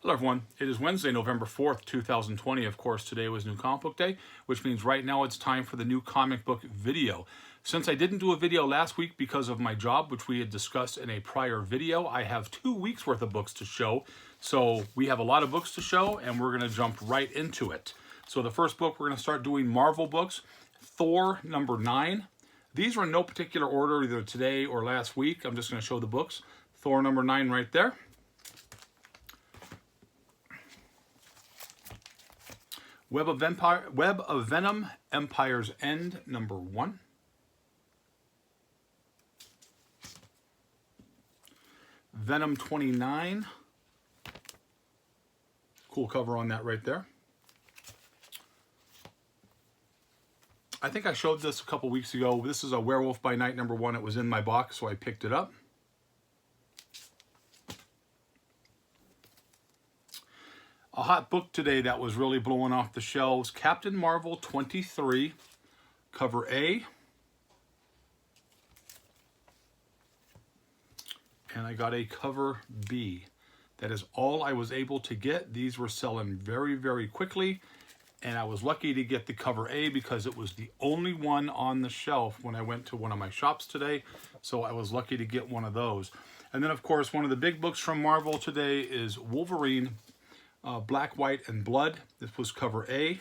Hello everyone, it is Wednesday, November 4th, 2020. Of course, today was New Comic Book Day, which means right now it's time for the new comic book video. Since I didn't do a video last week because of my job, which we had discussed in a prior video, I have 2 weeks worth of books to show. So we have a lot of books to show and we're going to jump right into it. So the first book, we're going to start doing Marvel books, Thor number 9. These are in no particular order, either today or last week. I'm just going to show the books. Thor number 9 right there. Web of Venom, Empire's End, number 1. Venom 29. Cool cover on that right there. I think I showed this a couple weeks ago. This is a Werewolf by Night number 1. It was in my box, so I picked it up. A hot book today that was really blowing off the shelves, Captain Marvel 23, cover A. And I got a cover B. That is all I was able to get. These were selling very, very quickly. And I was lucky to get the cover A because it was the only one on the shelf when I went to one of my shops today. So I was lucky to get one of those. And then, of course, one of the big books from Marvel today is Wolverine, Black, White, and Blood. This was cover A,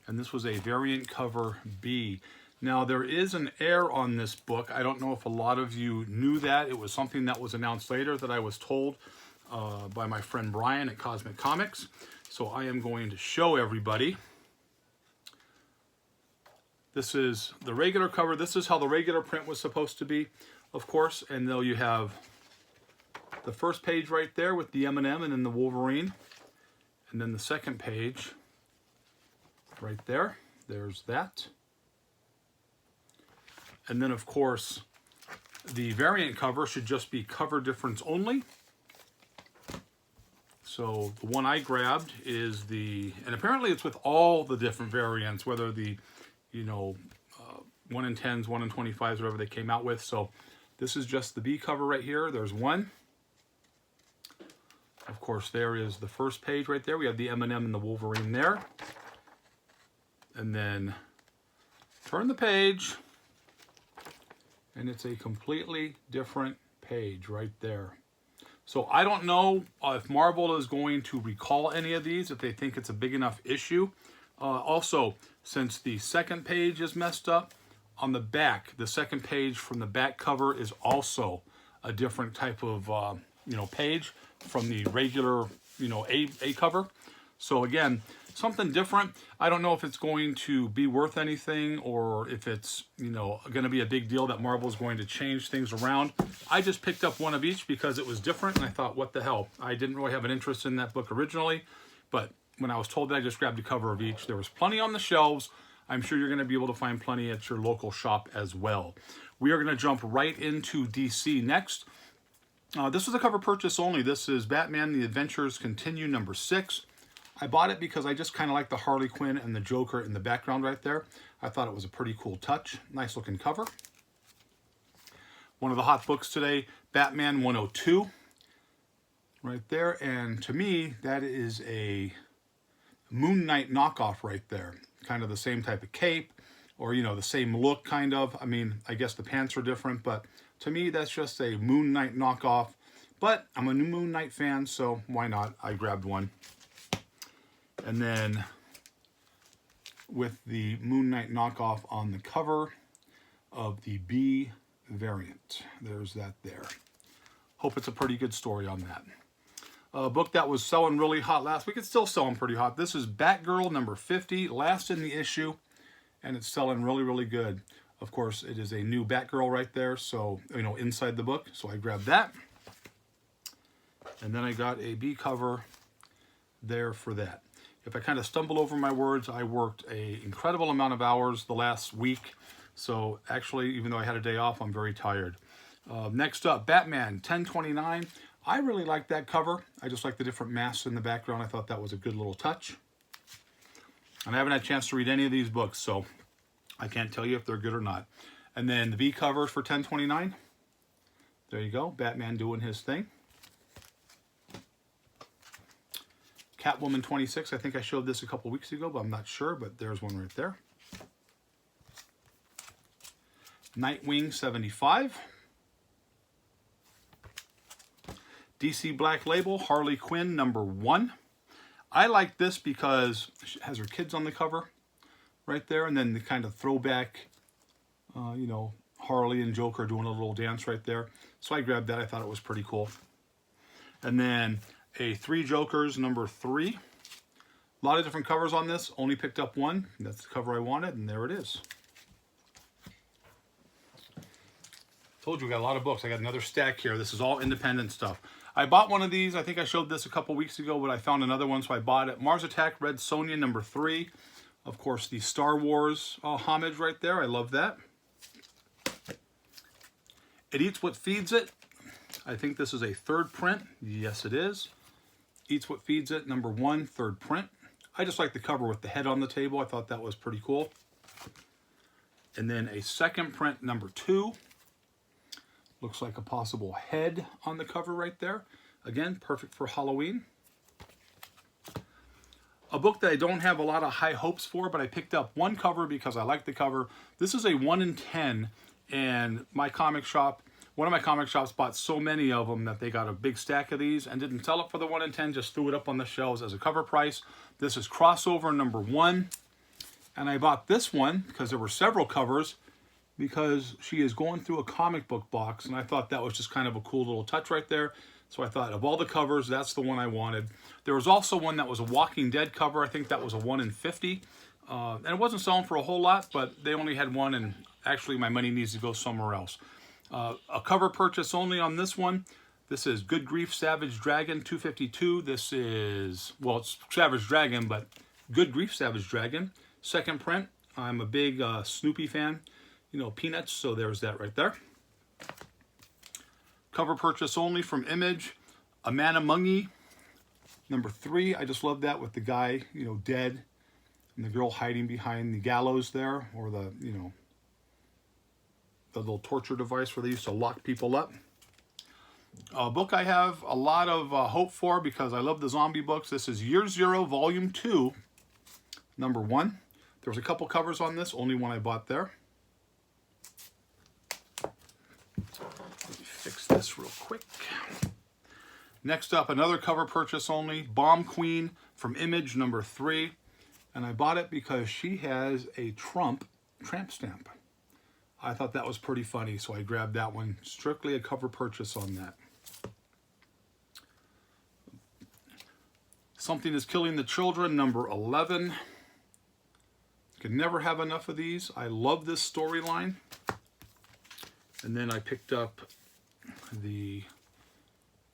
and this was a variant cover B. Now, there is an error on this book. I don't know if a lot of you knew that. It was something that was announced later that I was told by my friend Brian at Cosmic Comics. So I am going to show everybody. This is the regular cover. This is how the regular print was supposed to be, of course. And then you have the first page right there with the M&M and then the Wolverine. And then the second page right there. There's that. And then, of course, the variant cover should just be cover difference only. So the one I grabbed is and apparently it's with all the different variants, whether the, 1 in 10s, 1 in 25s, whatever they came out with. So this is just the B cover right here. There's one. Of course, there is the first page right there. We have the M&M and the Wolverine there. And then turn the page, and it's a completely different page right there. So I don't know if Marvel is going to recall any of these, if they think it's a big enough issue. Also, since the second page is messed up, on the back, the second page from the back cover is also a different type of page from the regular, A cover. So again, something different. I don't know if it's going to be worth anything or if it's, going to be a big deal that Marvel's going to change things around. I just picked up one of each because it was different and I thought, what the hell? I didn't really have an interest in that book originally, but when I was told that, I just grabbed a cover of each. There was plenty on the shelves. I'm sure you're going to be able to find plenty at your local shop as well. We are going to jump right into DC next. This was a cover purchase only. This is Batman The Adventures Continue number 6. I bought it because I just kind of like the Harley Quinn and the Joker in the background right there. I thought it was a pretty cool touch. Nice looking cover. One of the hot books today, Batman 102. Right there. And to me, that is a Moon Knight knockoff right there. Kind of the same type of cape or, the same look kind of. I mean, I guess the pants are different, but to me, that's just a Moon Knight knockoff. But I'm a new Moon Knight fan, so why not? I grabbed one. And then with the Moon Knight knockoff on the cover of the B variant. There's that there. Hope it's a pretty good story on that. A book that was selling really hot last week. It's still selling pretty hot. This is Batgirl number 50, last in the issue, and it's selling really, really good. Of course, it is a new Batgirl right there, so, inside the book. So I grabbed that. And then I got a B cover there for that. If I kind of stumble over my words, I worked an incredible amount of hours the last week. So actually, even though I had a day off, I'm very tired. Next up, Batman 1029. I really like that cover. I just like the different masks in the background. I thought that was a good little touch. And I haven't had a chance to read any of these books, so I can't tell you if they're good or not. And then the V covers for 1029. There you go, Batman doing his thing. Catwoman 26. I think I showed this a couple weeks ago, but I'm not sure, but there's one right there. Nightwing 75. DC Black Label, Harley Quinn #1. I like this because she has her kids on the cover right there, and then the kind of throwback, you know, Harley and Joker doing a little dance right there. So I grabbed that. I thought it was pretty cool. And then a Three Jokers #3. A lot of different covers on this. Only picked up one. That's the cover I wanted, and there it is. Told you we got a lot of books. I got another stack here. This is all independent stuff. I bought one of these. I think I showed this a couple weeks ago, but I found another one, so I bought it. Mars Attack Red Sonja #3. Of course, the Star Wars homage right there. I love that. It Eats What Feeds It. I think this is a third print. Yes, it is. Eats What Feeds It #1, third print. I just like the cover with the head on the table. I thought that was pretty cool. And then a second print #2. Looks like a possible head on the cover right there. Again, perfect for Halloween. A book that I don't have a lot of high hopes for, but I picked up one cover because I like the cover. This is a 1 in 10, and my comic shop, one of my comic shops bought so many of them that they got a big stack of these and didn't sell it for the 1 in 10, just threw it up on the shelves as a cover price. This is Crossover #1, and I bought this one because there were several covers, because she is going through a comic book box, and I thought that was just kind of a cool little touch right there. So I thought, of all the covers, that's the one I wanted. There was also one that was a Walking Dead cover. I think that was a 1 in 50. And it wasn't selling for a whole lot, but they only had one, and actually my money needs to go somewhere else. A cover purchase only on this one. This is Good Grief Savage Dragon 252. This is, well, it's Savage Dragon, but Good Grief Savage Dragon. Second print. I'm a big Snoopy fan. You know, Peanuts, so there's that right there. Cover purchase only from Image. Amanamungi #3. I just love that with the guy, you know, dead, and the girl hiding behind the gallows there, or the, you know, the little torture device where they used to lock people up. A book I have a lot of hope for because I love the zombie books. This is Year Zero Volume 2, #1. There was a couple covers on this, only one I bought there. Let me fix this real quick. Next up, another cover purchase only, Bomb Queen from Image #3. And I bought it because she has a tramp stamp. I thought that was pretty funny, so I grabbed that one. Strictly a cover purchase on that. Something is Killing the Children #11. Can never have enough of these. I love this storyline. And then I picked up the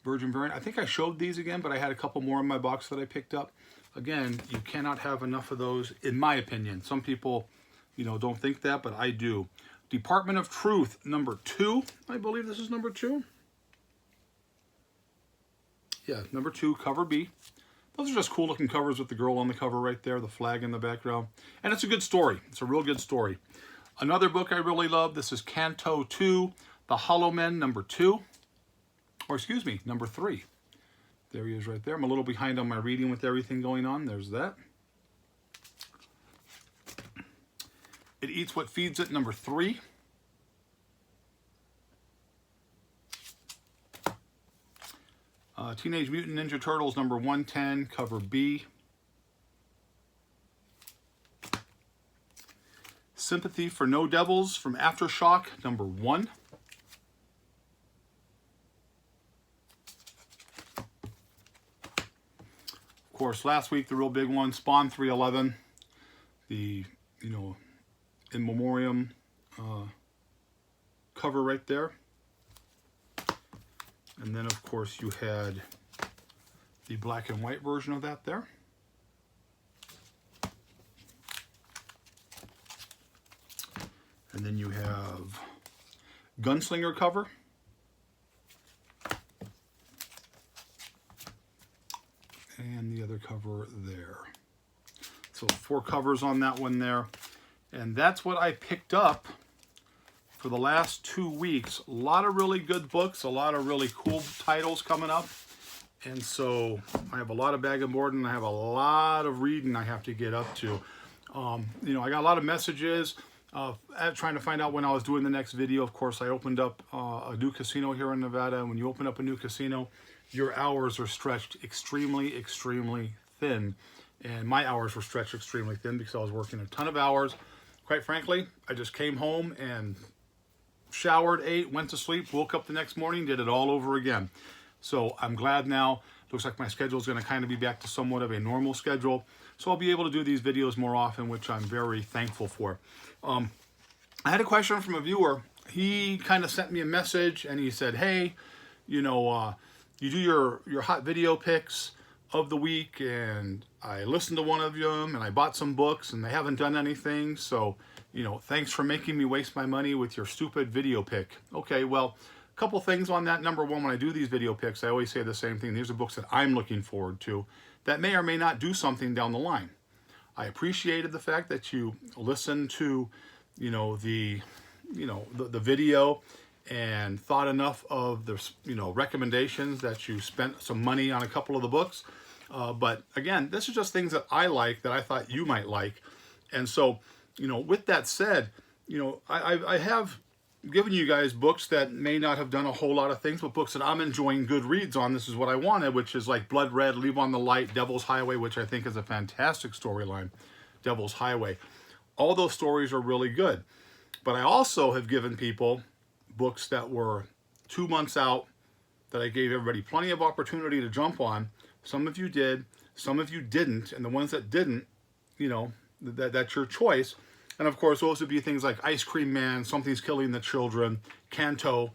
Virgin Variant. I think I showed these again, but I had a couple more in my box that I picked up. Again, you cannot have enough of those, in my opinion. Some people, you know, don't think that, but I do. Department of Truth #2. I believe this is #2. Yeah, #2, cover B. Those are just cool looking covers with the girl on the cover right there, the flag in the background. And it's a good story. It's a real good story. Another book I really love, this is Canto 2, The Hollow Men #2. Or excuse me, #3. There he is right there. I'm a little behind on my reading with everything going on. There's that. It Eats What Feeds It #3. Teenage Mutant Ninja Turtles #110, cover B. Sympathy for No Devils from Aftershock #1. Of course, last week, the real big one, Spawn 311. The, you know, in memoriam cover right there. And then, of course, you had the black and white version of that there. And then you have Gunslinger cover. And the other cover there. So 4 covers on that one there. And that's what I picked up for the last 2 weeks. A lot of really good books, a lot of really cool titles coming up. And so I have a lot of bag and board, and I have a lot of reading I have to get up to. You know, I got a lot of messages trying to find out when I was doing the next video. Of course, I opened up a new casino here in Nevada. And when you open up a new casino, your hours are stretched extremely, extremely thin. And my hours were stretched extremely thin because I was working a ton of hours. Quite frankly, I just came home and showered, ate, went to sleep, woke up the next morning, did it all over again. So I'm glad now. Looks like my schedule is going to kind of be back to somewhat of a normal schedule. So I'll be able to do these videos more often, which I'm very thankful for. I had a question from a viewer. He kind of sent me a message and he said, hey, you know, you do your hot video picks of the week, and I listened to one of them and I bought some books and they haven't done anything. So, you know, thanks for making me waste my money with your stupid video pick. Okay, well, a couple things on that. Number one, when I do these video picks, I always say the same thing. These are books that I'm looking forward to that may or may not do something down the line. I appreciated the fact that you listened to, you know, the video and thought enough of the, you know, recommendations that you spent some money on a couple of the books. But again, this is just things that I like that I thought you might like. And so, you know, with that said, you know, I have given you guys books that may not have done a whole lot of things, but books that I'm enjoying good reads on. This is what I wanted, which is like Blood Red, Leave on the Light, Devil's Highway, which I think is a fantastic storyline, Devil's Highway. All those stories are really good. But I also have given people books that were 2 months out that I gave everybody plenty of opportunity to jump on. Some of you did, some of you didn't, and the ones that didn't, you know, that's your choice. And of course, those would be things like Ice Cream Man, Something's Killing the Children, Canto,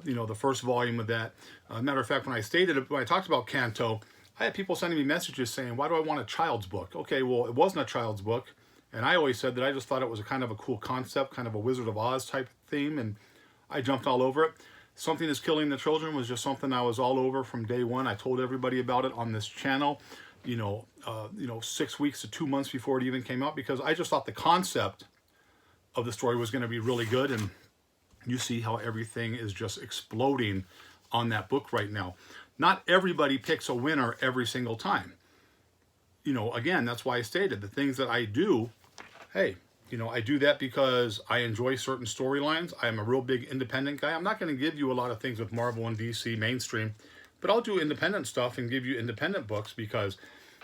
you know, the first volume of that. Matter of fact, when I talked about Canto, I had people sending me messages saying, why do I want a child's book? Okay, well, it wasn't a child's book. And I always said that I just thought it was a kind of a cool concept, kind of a Wizard of Oz type theme, and I jumped all over it. Something is Killing the Children was just something I was all over from day one. I told everybody about it on this channel, you know, 6 weeks to 2 months before it even came out, because I just thought the concept of the story was going to be really good. And you see how everything is just exploding on that book right now. Not everybody picks a winner every single time. You know, again, that's why I stated the things that I do. Hey, you know, I do that because I enjoy certain storylines. I am a real big independent guy. I'm not going to give you a lot of things with Marvel and DC mainstream, but I'll do independent stuff and give you independent books, because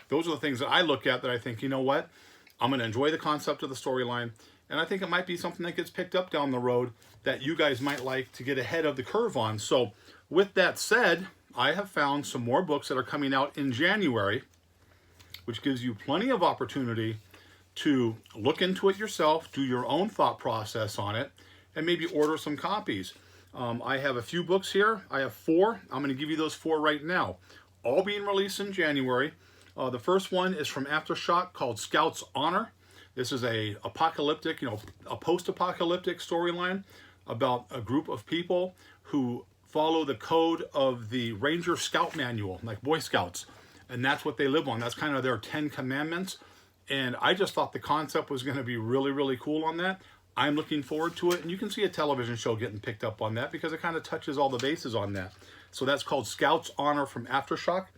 those are the things that I look at that I think, you know what, I'm going to enjoy the concept of the storyline, and I think it might be something that gets picked up down the road that you guys might like to get ahead of the curve on. So with that said, I have found some more books that are coming out in January, which gives you plenty of opportunity to look into it yourself, do your own thought process on it, and maybe order some copies. I have a few books here. I have 4. I'm going to give you those 4 right now, all being released in January. The first one is from Aftershock called Scout's Honor. This is a apocalyptic, you know, a post-apocalyptic storyline about a group of people who follow the code of the Ranger Scout Manual, like Boy Scouts, and that's what they live on. That's kind of their 10 commandments. And I just thought the concept was going to be really, really cool on that. I'm looking forward to it. And you can see a television show getting picked up on that because it kind of touches all the bases on that. So that's called Scout's Honor from Aftershock.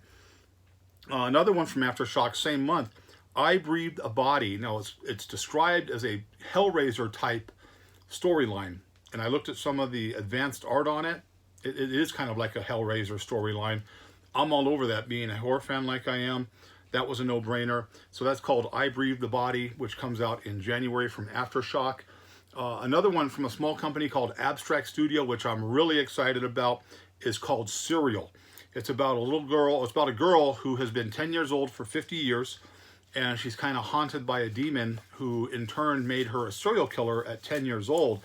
Another one from Aftershock, same month, I Breathed a Body. Now, it's described as a Hellraiser type storyline. And I looked at some of the advanced art on it. It is kind of like a Hellraiser storyline. I'm all over that, being a horror fan like I am. That was a no-brainer. So that's called I Breathe the Body, which comes out in January from Aftershock. Another one from a small company called Abstract Studio, which I'm really excited about, is called Serial. It's about a little girl. It's about a girl who has been 10 years old for 50 years, and she's kind of haunted by a demon who in turn made her a serial killer at 10 years old.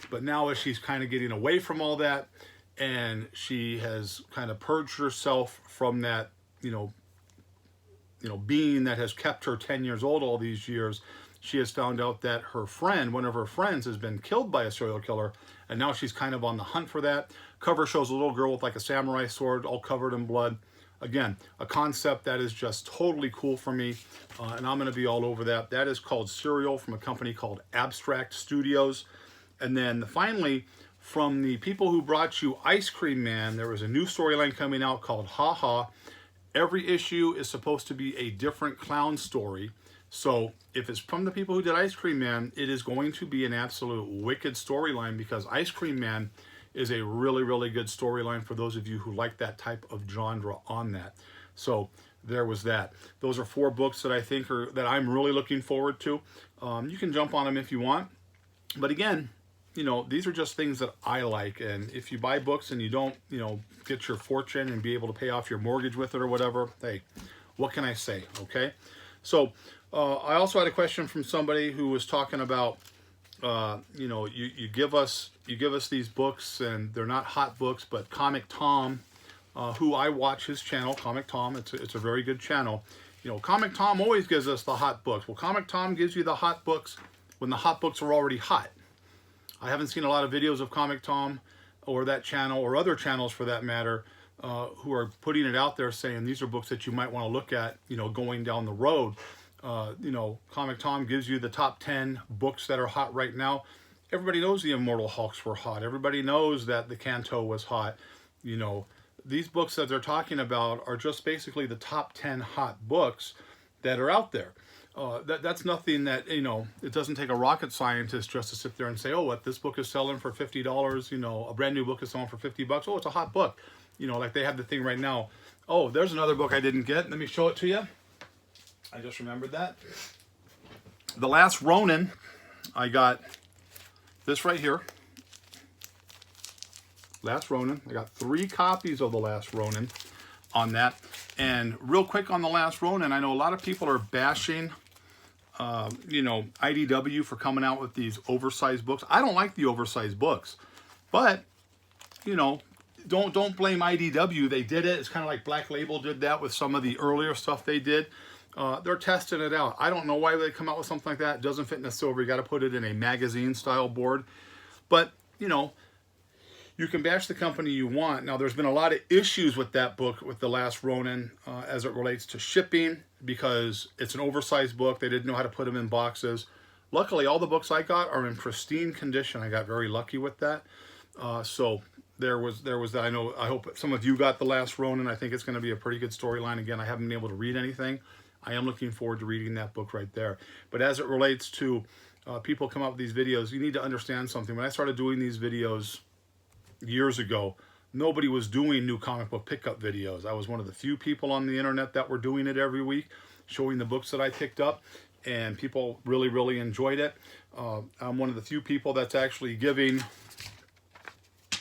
But now as she's kind of getting away from all that, and she has kind of purged herself from that, being that has kept her 10 years old all these years, she has found out that her friend, one of her friends, has been killed by a serial killer, and now she's kind of on the hunt for that. Cover shows a little girl with like a samurai sword all covered in blood. Again, a concept that is just totally cool for me, and I'm going to be all over that. That is called Serial from a company called Abstract Studios. And then finally, from the people who brought you Ice Cream Man, there was a new storyline coming out called Ha Ha. every issue is supposed to be a different clown story. So if it's from the people who did Ice Cream Man, it is going to be an absolute wicked storyline, because Ice Cream Man is a really, really good storyline for those of you who like that type of genre on that. So there was that. Those are 4 books that I think are, that I'm really looking forward to. You can jump on them if you want. But again, you know, these are just things that I like. And if you buy books and you don't, you know, get your fortune and be able to pay off your mortgage with it or whatever, hey, what can I say? Okay. So I also had a question from somebody who was talking about, you know, you give us these books and they're not hot books, but Comic Tom, who I watch his channel, Comic Tom, it's a very good channel. You know, Comic Tom always gives us the hot books. Well, Comic Tom gives you the hot books when the hot books are already hot. I haven't seen a lot of videos of Comic Tom or that channel or other channels for that matter who are putting it out there saying these are books that you might want to look at, you know, going down the road. You know, Comic Tom gives you the top 10 books that are hot right now. Everybody knows the Immortal Hulks were hot. Everybody knows that the Kanto was hot. You know, these books that they're talking about are just basically the top 10 hot books that are out there. That's nothing that, you know, it doesn't take a rocket scientist just to sit there and say, oh, what, this book is selling for $50, you know, a brand new book is selling for $50. Oh, it's a hot book. You know, like they have the thing right now. Oh, there's another book I didn't get. Let me show it to you. I just remembered that. The Last Ronin, I got this right here. Last Ronin. I got 3 copies of The Last Ronin on that. And real quick on The Last Ronin, I know a lot of people are bashing, you know, IDW for coming out with these oversized books. I don't like the oversized books, but, you know, don't blame IDW. They did it. It's kind of like Black Label did that with some of the earlier stuff they did. They're testing it out. I don't know why they come out with something like that. It doesn't fit in a silver. You got to put it in a magazine style board. But, you know, you can bash the company you want. Now, there's been a lot of issues with that book, with The Last Ronin, as it relates to shipping, because it's an oversized book. They didn't know how to put them in boxes. Luckily, all the books I got are in pristine condition. I got very lucky with that. So there was that. I hope some of you got The Last Ronin. I think it's going to be a pretty good storyline. Again, I haven't been able to read anything. I am looking forward to reading that book right there. But as it relates to people come up with these videos, you need to understand something. When I started doing these videos years ago, nobody was doing new comic book pickup videos. I was one of the few people on the internet that were doing it every week, showing the books that I picked up, and people really, really enjoyed it. I'm one of the few people that's actually giving,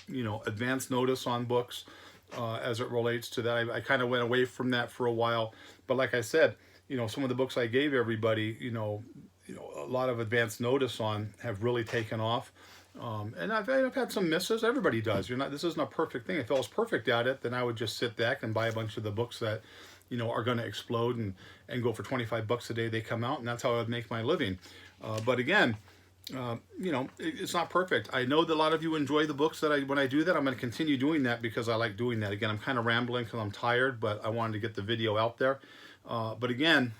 you know, advance notice on books as it relates to that. I kind of went away from that for a while, but like I said, you know, some of the books I gave everybody, you know, a lot of advance notice on have really taken off. And I've had some misses. Everybody does. This isn't a perfect thing. If I was perfect at it, then I would just sit back and buy a bunch of the books that, you know, are going to explode and go for $25 a day they come out, and that's how I would make my living. But again, you know, it's not perfect. I know that a lot of you enjoy the books that when I do that, I'm going to continue doing that because I like doing that. Again, I'm kind of rambling because I'm tired, but I wanted to get the video out there. But again,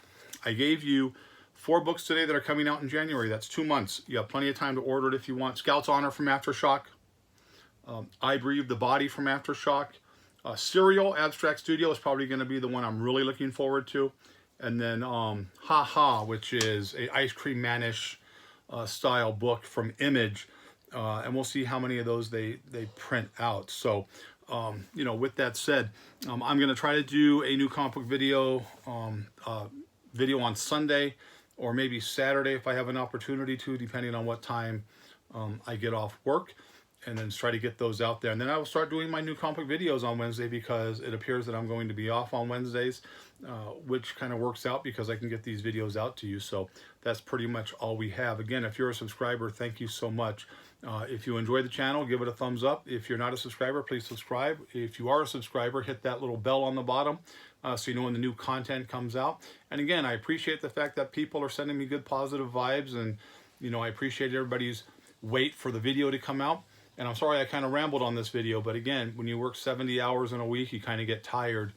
I gave you 4 books today that are coming out in January. That's 2 months. You have plenty of time to order it if you want. Scout's Honor from Aftershock. I Breathe the Body from Aftershock. Serial Abstract Studio is probably going to be the one I'm really looking forward to. And then Ha Ha, which is a Ice Cream Man-ish style book from Image. And we'll see how many of those they print out. So, you know, with that said, I'm going to try to do a new comic book video on Sunday, or maybe Saturday if I have an opportunity to, depending on what time I get off work, and then try to get those out there. And then I will start doing my new comic book videos on Wednesday, because it appears that I'm going to be off on Wednesdays, which kind of works out because I can get these videos out to you. So that's pretty much all we have. Again, if you're a subscriber, thank you so much. If you enjoy the channel, give it a thumbs up. If you're not a subscriber, please subscribe. If you are a subscriber, hit that little bell on the bottom so you know when the new content comes out. And again, I appreciate the fact that people are sending me good positive vibes, and you know, I appreciate everybody's wait for the video to come out. And I'm sorry I kind of rambled on this video, but again, when you work 70 hours in a week, you kind of get tired,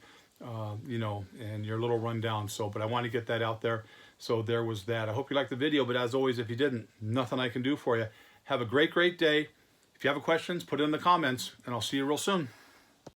you know, and you're a little run down. So, but I want to get that out there. So there was that. I hope you liked the video, but as always, if you didn't, nothing I can do for you. Have a great, great day. If you have questions, put it in the comments, and I'll see you real soon.